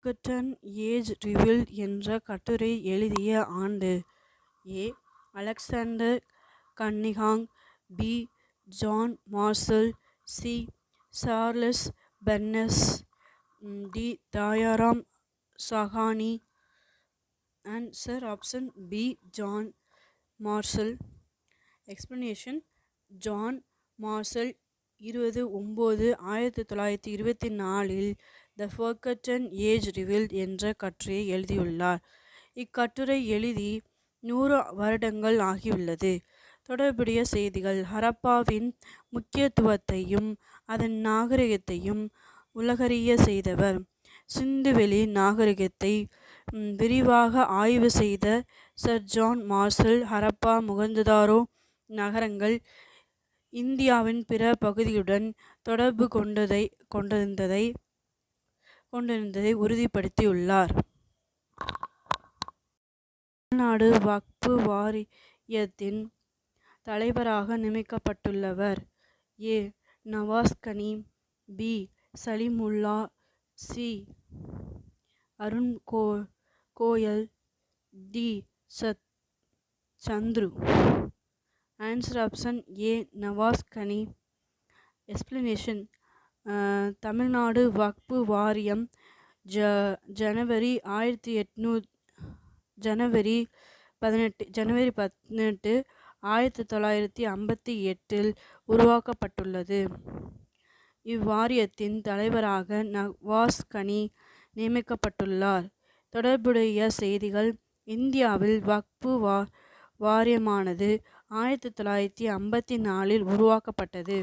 Forgotten age revealed என்ற கட்டுரை எழுதிய ஆண்டு. A. Alexander Cunningham. B. John Marshall. C. Charles Burns. D. Dayaram Sahni. Answer option B. John Marshall. Explanation. John Marshall 20/9/1924 the forgotten age revealed என்ற கட்டுரையை எழுதியுள்ளார். இக்கட்டுரை எழுதி 100 வருடங்கள் ஆகியுள்ளது. தொடர்புடைய செய்திகள்: ஹரப்பாவின் முக்கியத்துவத்தையும் அதன் நாகரிகத்தையும் உலகறிய செய்தவர். சிந்துவெளி நாகரிகத்தை விரிவாக ஆய்வு செய்த sir John Marshall Harappa Mohenjo-daro நகரங்கள் இந்தியாவின் பிற பகுதிகளுடன் தொடர்பு கொண்டிருந்ததை உறுதிப்படுத்தியுள்ளார். தமிழ்நாடு வக்ஃபு வாரியத்தின் தலைவராக நியமிக்கப்பட்டுள்ளவர்: A. Nawaz Kani. B. Salimullah. C. Arun Goyal. D. Chandru. Answer option A. Nawaz Kani. Explanation. Tamil Nadu வக்ஃபு வாரியம் ஜனவரி 18 1958 உருவாக்கப்பட்டுள்ளது. இவ்வாரியத்தின் தலைவராக நவாஸ் கனி நியமிக்கப்பட்டுள்ளார். தொடர்புடைய செய்திகள்: இந்தியாவில் வக்ஃபு வாரியமானது 1954 உருவாக்கப்பட்டது.